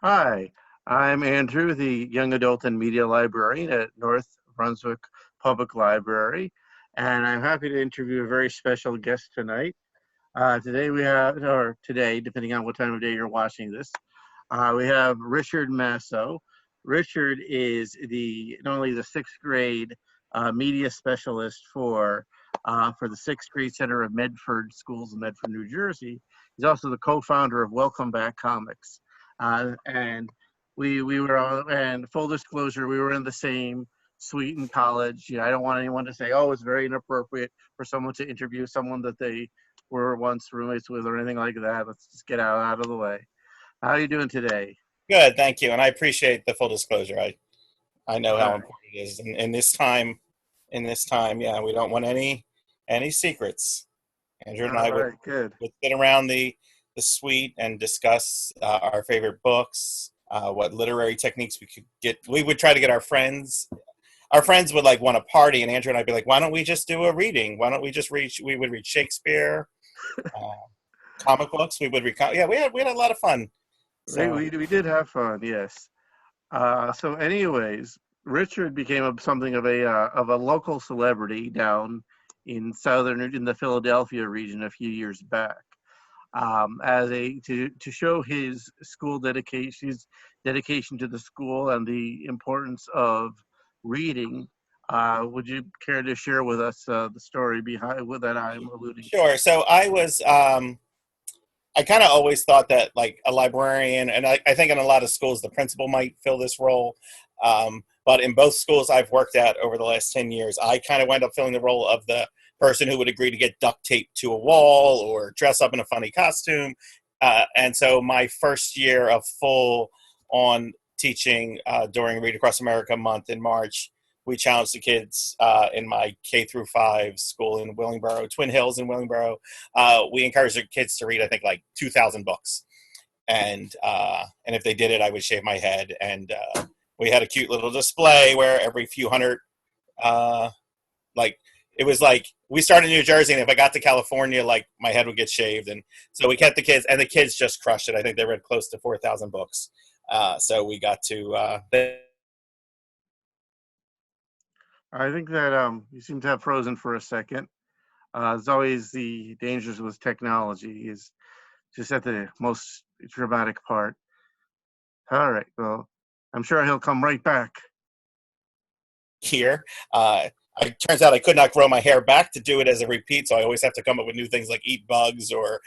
Hi, I'm Andrew, the Young Adult and Media Librarian at North Brunswick Public Library, and I'm happy to interview a very special guest tonight. Today we have, or today, depending on what time of day you're watching this, we have Richard Masso. Richard is not only the sixth grade media specialist for the Sixth Grade Center of Medford Schools in Medford, New Jersey. He's also the co-founder of Welcome Back Comics. And we were all, and full disclosure, we were in the same suite in college. I don't want anyone to say, oh, it's very inappropriate for someone to interview someone that they were once roommates with or anything like that. Let's just get out of the way. How are you doing today? Good, thank you, and I appreciate the full disclosure. I know All how right. important it is in this time. Yeah, we don't want any secrets. Andrew and I All would, right, good. would sit around the suite and discuss our favorite books, what literary techniques we could get. We would try to get our friends. Our friends would like want to party, and Andrew and I'd be like, "Why don't we just do a reading? Why don't we just read? We would read Shakespeare, uh, comic books. We would read. Yeah, we had a lot of fun. We, So we, we did have fun, yes. So anyways, Richard became something of a local celebrity down in the Philadelphia region a few years back. As a to show his dedication to the school and the importance of reading. Would you care to share with us the story behind what that I'm alluding to? sure. So I kind of always thought that like a librarian, and I think in a lot of schools the principal might fill this role. But in both schools I've worked at over the last 10 years, I kind of wound up filling the role of the person who would agree to get duct taped to a wall or dress up in a funny costume. And so my first year of full on teaching during Read Across America month in March, we challenged the kids in my K through 5 school in Willingboro, Twin Hills in Willingboro. We encouraged the kids to read, I think, like 2,000 books, and if they did it, I would shave my head. And we had a cute little display where every few hundred, uh, like it was like we started in New Jersey, and if I got to California, like my head would get shaved. And so we kept the kids, and the kids just crushed it. I think they read close to 4,000 books. So we got to I think that you seem to have frozen for a second. As always, the dangers with technology is just at the most dramatic part. All right, well, I'm sure he'll come right back. here. It turns out I could not grow my hair back to do it as a repeat, so I always have to come up with new things like eat bugs or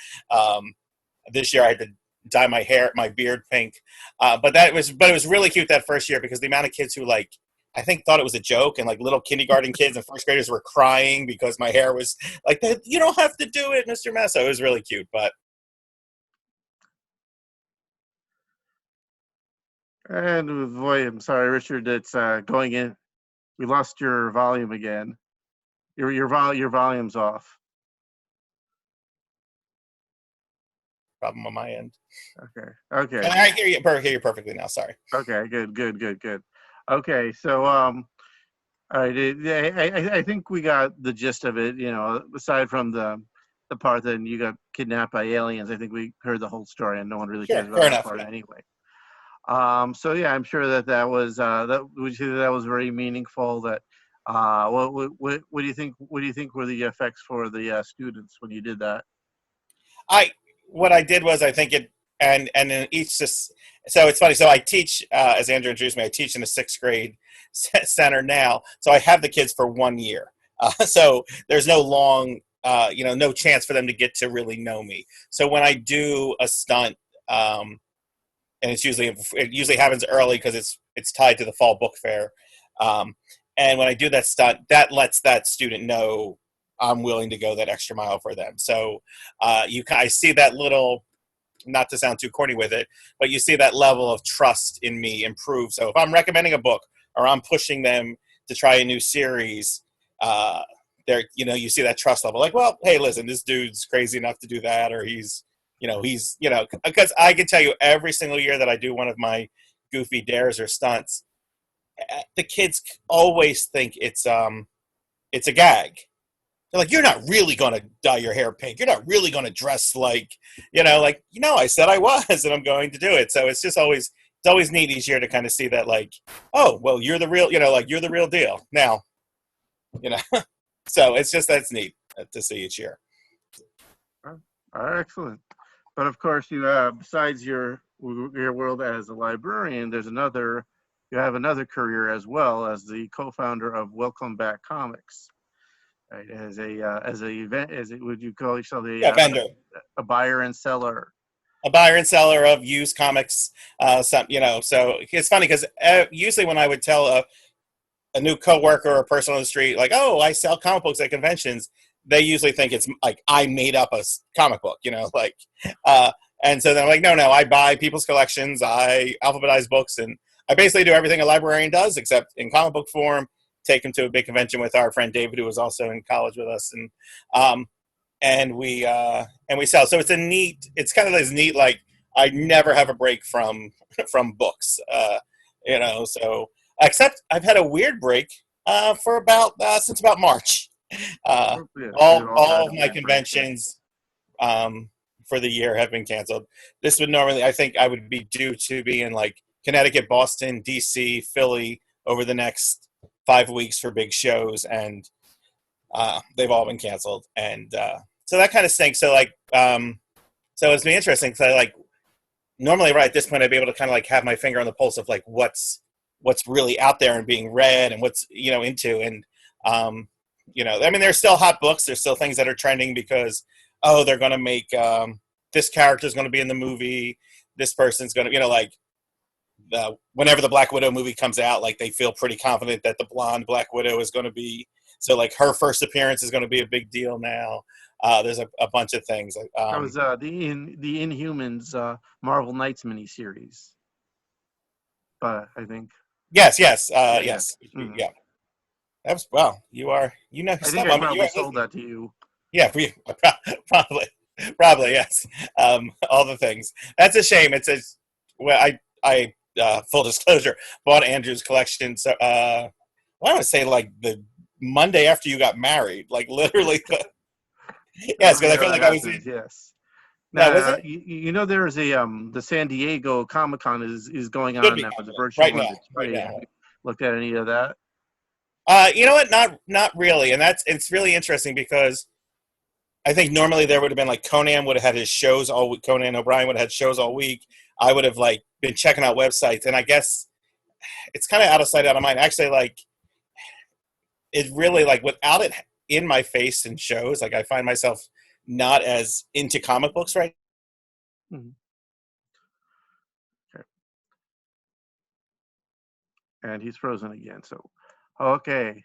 this year I had to dye my beard pink. But it was really cute that first year because the amount of kids who like I think thought it was a joke, and like little kindergarten kids and first graders were crying because my hair was like that. You don't have to do it, Mr. Masso. It was really cute, but And boy, I'm sorry, Richard, it's going in. We lost your volume again. Your volume's off. problem on my end. Okay. Okay. And I hear you perfectly now. Sorry. Okay. Good. Okay. So all right. I think we got the gist of it. Aside from the part that you got kidnapped by aliens, I think we heard the whole story, and no one really Sure, cares about fair that enough. part Yeah. anyway. So yeah, I'm sure that was that was very meaningful. That what do you think? What do you think were the effects for the students when you did that? I what I did was I think it and in each so it's funny. So I teach as Andrew introduced me. I teach in a sixth grade center now. So I have the kids for 1 year. So there's no long no chance for them to get to really know me. So when I do a stunt, and it usually happens early because it's tied to the fall book fair. Um, and when I do that stunt, that lets that student know I'm willing to go that extra mile for them. So I see that little, not to sound too corny with it, but you see that level of trust in me improve. So if I'm recommending a book or I'm pushing them to try a new series, there, you see that trust level. Like, well, hey, listen, this dude's crazy enough to do that, or because I can tell you every single year that I do one of my goofy dares or stunts, the kids always think it's a gag. They're like, you're not really going to dye your hair pink. You're not really going to dress like, I said I was, and I'm going to do it. So it's just always it's always neat each year to kind of see that, like, oh, well, you're the real, like you're the real deal now, you know. So it's just that's neat to see each year. Excellent. But of course, you besides your world as a librarian, you have another career as well as the co-founder of Welcome Back Comics. Right, would you call yourself Yeah, vendor. A buyer and seller? A buyer and seller of used comics. So it's funny because usually when I would tell a new coworker or a person on the street, like, oh, I sell comic books at conventions, they usually think it's like I made up a comic book, like, and so then I'm like, no, I buy people's collections, I alphabetize books, and I basically do everything a librarian does, except in comic book form, take them to a big convention with our friend David, who was also in college with us, and we sell. So it's kind of this neat, like, I never have a break from books, so except I've had a weird break for about since about March. All of my conventions for the year have been canceled. This would normally, I think I would be due to be in like Connecticut, Boston, DC, Philly over the next 5 weeks for big shows, and they've all been canceled. And so that kind of stinks. So like, so it's been interesting because I like normally right at this point I'd be able to kind of like have my finger on the pulse of like what's really out there and being read and what's into, and I mean, there's still hot books, there's still things that are trending because they're going to make this character's going to be in the movie, this person's going to like whenever the Black Widow movie comes out, like they feel pretty confident that the blonde Black Widow is going to be, so like her first appearance is going to be a big deal now. There's a bunch of things. That was the Inhumans Marvel Knights miniseries. But I think. Yes. Mm-hmm. Yeah. That was I think I probably sold that to you. Yeah, probably yes. All the things. That's a shame. I full disclosure, bought Andrew's collection. So I want to say like the Monday after you got married, like literally. Yes, because I feel like I was. Yes. Now, was it? There's the San Diego Comic-Con is going on now as a virtual right now. Have you looked at any of that? You know what? Not really, and it's really interesting because I think normally there would have been like Conan would have had his shows all week. Conan O'Brien would have had shows all week. I would have like been checking out websites, and I guess it's kind of out of sight, out of mind. Actually, like it really like without it in my face and shows, like I find myself not as into comic books right. Mm-hmm. Okay. And he's frozen again. So, okay.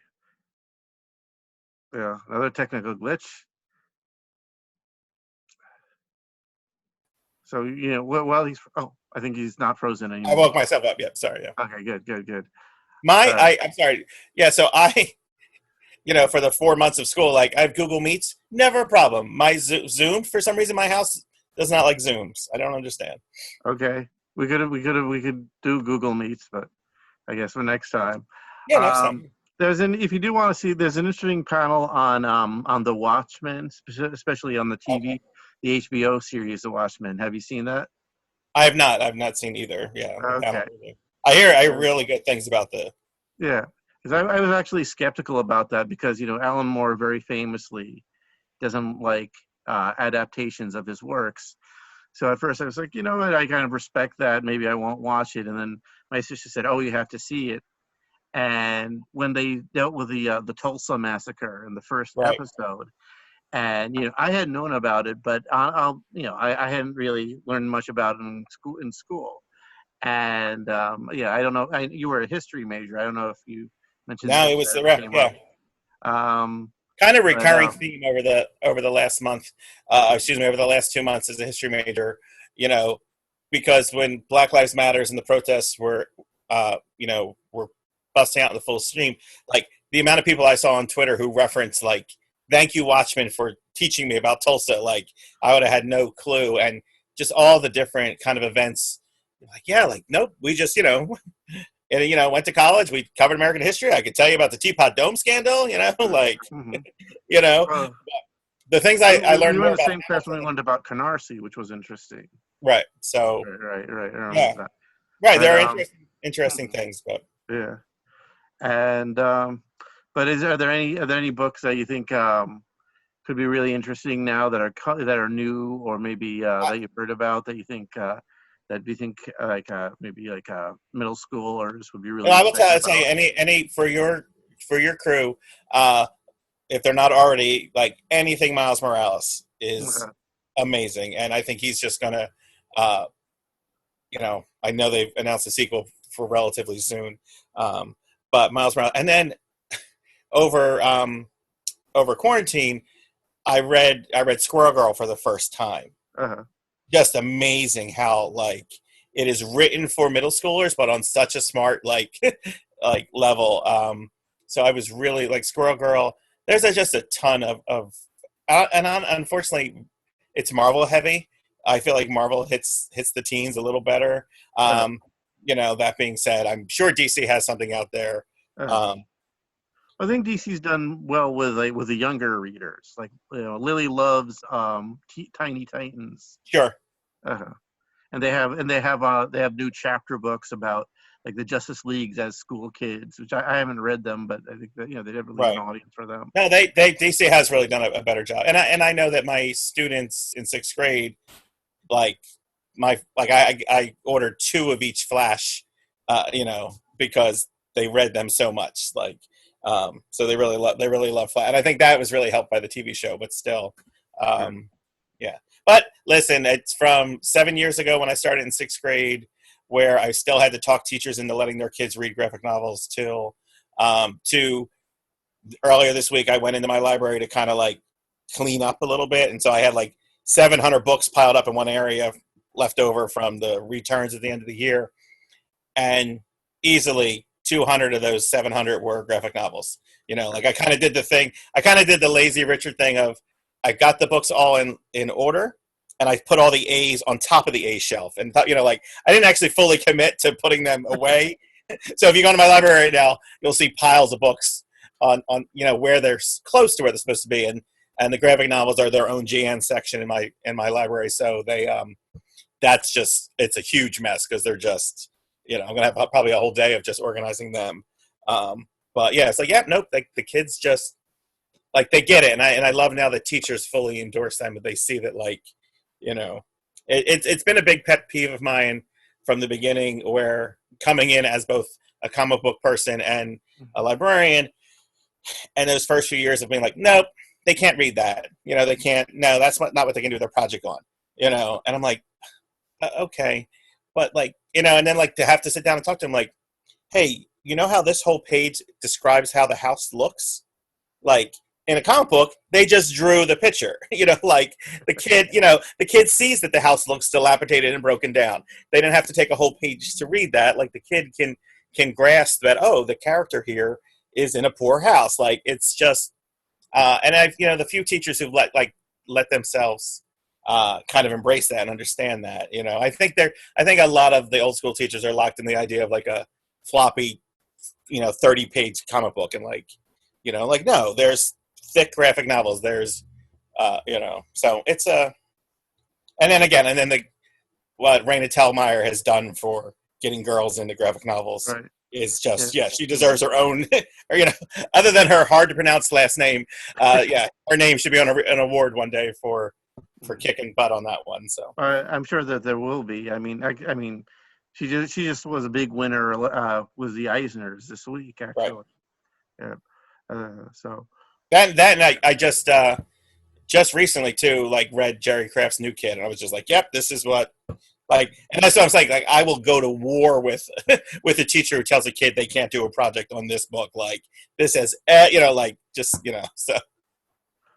Yeah, another technical glitch. So while he's I think he's not frozen anymore. I woke myself up. Yeah, sorry. Yeah. Okay, good. I'm sorry. Yeah, so I. For the 4 months of school, like I have Google Meets, never a problem. My Zoom, for some reason, my house does not like Zooms. I don't understand. Okay, we could do Google Meets, but I guess for next time. Yeah, next time. If you do want to see, there's an interesting panel on The Watchmen, especially on the TV, the HBO series The Watchmen. Have you seen that? I have not. I've not seen either. Yeah. Okay. I hear really good things about the. Yeah. Because I was actually skeptical about that because, Alan Moore very famously doesn't like adaptations of his works. So at first I was like, you know what, I kind of respect that. Maybe I won't watch it. And then my sister said, oh, you have to see it. And when they dealt with the Tulsa massacre in the first episode, and, I had known about it, but I hadn't really learned much about it in school. And I don't know. You were a history major. I don't know if you mentioned. No, it was the rep. Yeah. Kind of recurring theme over the last month. Over the last 2 months as a history major. Because when Black Lives Matters and the protests were busting out in the full stream, like the amount of people I saw on Twitter who referenced like, "Thank you, Watchmen, for teaching me about Tulsa." Like I would have had no clue, and just all the different kind of events. Like, nope, we just, went to college. We covered American history. I could tell you about the Teapot Dome scandal, like, mm-hmm. The things I learned more about. We were in the same class when we learned about Canarsie, which was interesting. Right. So. Right. I remember that. Right, But there are interesting things, but yeah, and but are there any books that you think could be really interesting now that are new, or maybe that you've heard about that you think maybe like middle schoolers would be really I will excited tell you about? any for your crew, if they're not already, like anything Miles Morales is Okay. amazing, and I think he's just gonna, uh, I know they've announced a sequel for relatively soon, um, but Miles Morales, and then over over quarantine, I read Squirrel Girl for the first time. Uh-huh. Just amazing how like it is written for middle schoolers, but on such a smart like level. So I was really like Squirrel Girl. There's just a ton unfortunately, it's Marvel heavy. I feel like Marvel hits the teens a little better. Uh-huh. That being said, I'm sure DC has something out there. Uh-huh. Um, I think DC's done well with the younger readers. Like Lily loves Tiny Titans. sure, Uh-huh. And they have new chapter books about like the Justice Leagues as school kids, which I haven't read them, but I think that they definitely have an right. audience for them. No, they DC has really done a better job, and I know that my students in sixth grade, like I ordered two of each Flash, because they read them so much, so they really love Flash, and I think that was really helped by the TV show, but still, Yeah. um, yeah. But listen, it's from 7 years ago when I started in sixth grade, where I still had to talk teachers into letting their kids read graphic novels to earlier this week. I went into my library to kind of like clean up a little bit, and so I had like 700 books piled up in one area left over from the returns at the end of the year, and easily 200 of those 700 were graphic novels. Like I kind of did the lazy Richard thing of I got the books all in order, and I put all the A's on top of the A shelf, and thought, like I didn't actually fully commit to putting them away. So if you go to my library right now, you'll see piles of books on where they're close to where they're supposed to be, and the graphic novels are their own GN section in my library. So that's just, it's a huge mess because they're just, I'm gonna have probably a whole day of just organizing them. But yeah, it's like, yeah, nope, like the kids just like they get it, and I love now that teachers fully endorse them, but they see that it's been a big pet peeve of mine from the beginning, where coming in as both a comic book person and a librarian, and those first few years of being like, nope, they can't read that. They can't. No, that's not what they can do with their project on. And I'm like, okay, but and then like to have to sit down and talk to them, like, hey, you know how this whole page describes how the house looks? Like in a comic book, they just drew the picture. Like the kid sees that the house looks dilapidated and broken down. They didn't have to take a whole page to read that. Like the kid can grasp that, oh, the character here is in a poor house. Like it's just and I've the few teachers who've let themselves kind of embrace that and understand that. I think a lot of the old school teachers are locked in the idea of like a floppy 30-page comic book, and like no, there's thick graphic novels, there's so it's a and then what Raina Telgemeier has done for getting girls into graphic novels Right. is Yeah. just, yeah, she deserves her own or other than her hard to pronounce last name, yeah, her name should be on an award one day for kicking butt on that one. So I'm sure that there will be. I mean, she just was a big winner with the Eisners this week, right, actually. Yeah. So. that night I just recently too like read Jerry Craft's New Kid, and I was just like, yep, this is what and that's what I'm saying. Like I will go to war with with a teacher who tells a kid they can't do a project on this book. Like this has like just so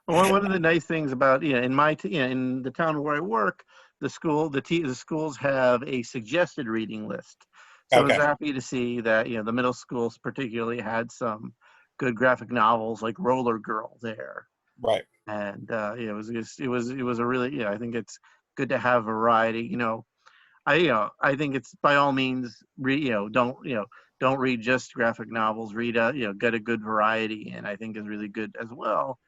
Well, one of the nice things about in in the town where I work, the schools have a suggested reading list. So I was okay, happy to see that the middle schools particularly had some good graphic novels like Roller Girl there, right, and it was a really I think it's good to have variety. I think it's by all means don't read just graphic novels. Read get a good variety, and I think is really good as well.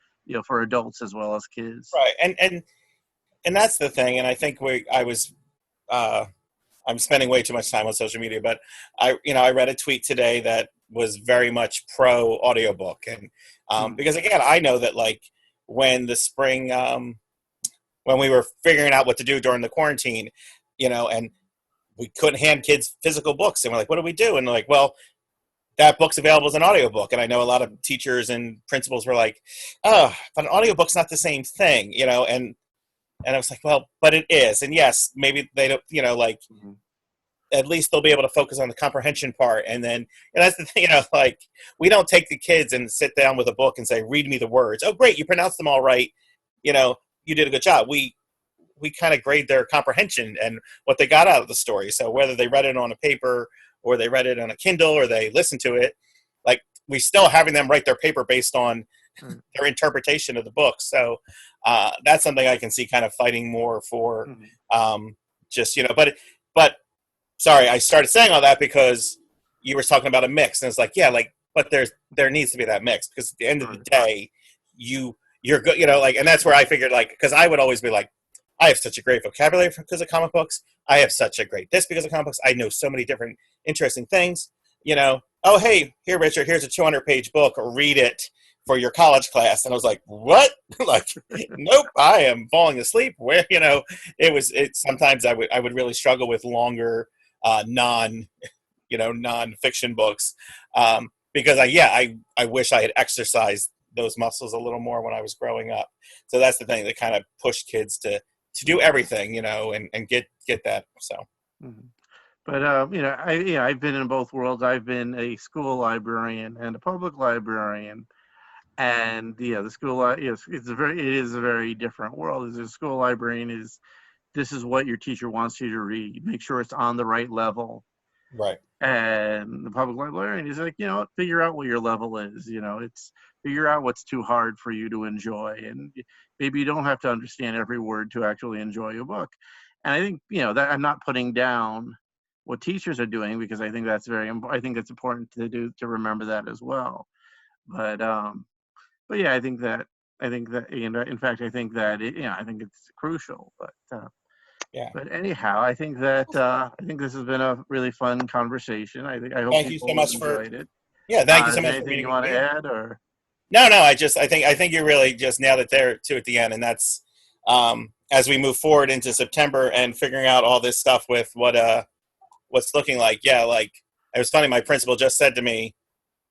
For adults as well as kids. right, and that's the thing, and I think I was I'm spending way too much time on social media, but I read a tweet today that was very much pro audiobook. And because again, I know that like when the spring, when we were figuring out what to do during the quarantine, and we couldn't hand kids physical books, and we're like, what do we do? And they're like, well, that book's available as an audiobook. And I know a lot of teachers and principals were like, oh, but an audiobook's not the same thing, and I was like, well, but it is. And yes, maybe they don't, at least they'll be able to focus on the comprehension part. And then, and that's the thing, like we don't take the kids and sit down with a book and say, read me the words. Oh, great. You pronounced them all right. You did a good job. We kind of grade their comprehension and what they got out of the story. So whether they read it on a paper or they read it on a Kindle or they listened to it, like we still having them write their paper based on their interpretation of the book. So that's something I can see kind of fighting more for. Just, but sorry, I started saying all that because you were talking about a mix, and it's like, yeah, like, but there needs to be that mix, because at the end of the day, you're good, and that's where I figured, like, because I would always be like, I have such a great vocabulary because of comic books. I have such a great this because of comic books. I know so many different interesting things, Oh, hey, here, Richard, here's a 200-page book. Read it for your college class. And I was like, what? Like, nope, I am falling asleep. Where, sometimes I would really struggle with longer non-fiction books, because I wish I had exercised those muscles a little more when I was growing up. So that's the thing that kind of pushed kids to do everything, and get that. So. But I've been in both worlds. I've been a school librarian and a public librarian, and the school it is a very different world. As a school librarian this is what your teacher wants you to read. Make sure it's on the right level. Right. And the public librarian is like, figure out what your level is. It's figure out what's too hard for you to enjoy, and maybe you don't have to understand every word to actually enjoy a book. And I think that I'm not putting down what teachers are doing, because I think that's I think it's important to remember that as well. But yeah, I think that in fact I think that I think it's crucial. But yeah. But anyhow, I think that this has been a really fun conversation. I hope thank you so much enjoyed it. Yeah, thank you so much for anything being you want to add, or no, I think you really just nailed it there too at the end. And that's as we move forward into September and figuring out all this stuff with what's looking like. Yeah, like it was funny, my principal just said to me,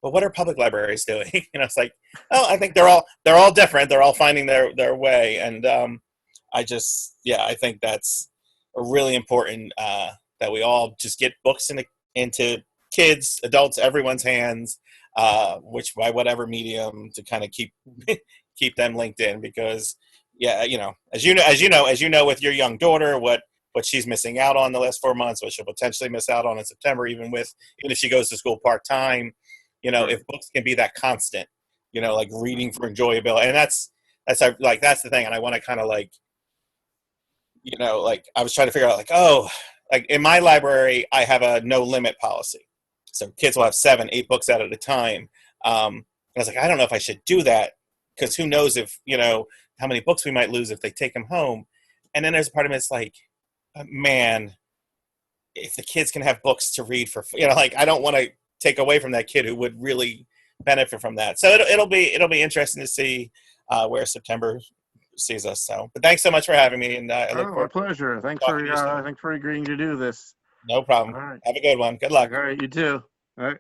well, what are public libraries doing? It's like, oh, I think they're all different. They're all finding their way. And I think that's a really important that we all just get books into kids, adults, everyone's hands, which by whatever medium, to kind of keep them linked in, because as you know with your young daughter, what she's missing out on the last 4 months, what she'll potentially miss out on in September, even if she goes to school part-time, if books can be that constant, like reading for enjoyability. And that's the thing. And I want to kind of like I was trying to figure out like in my library, I have a no limit policy. So kids will have 7-8 books out at a time. I was like, I don't know if I should do that, because who knows if, how many books we might lose if they take them home. And then there's a part of me that's like, man, if the kids can have books to read for, I don't want to take away from that kid who would really benefit from that. So it'll be interesting to see where September sees us. So, but thanks so much for having me, and I look forward. My pleasure. Thanks for agreeing to do this. No problem. All right. Have a good one. Good luck. All right, you too. All right.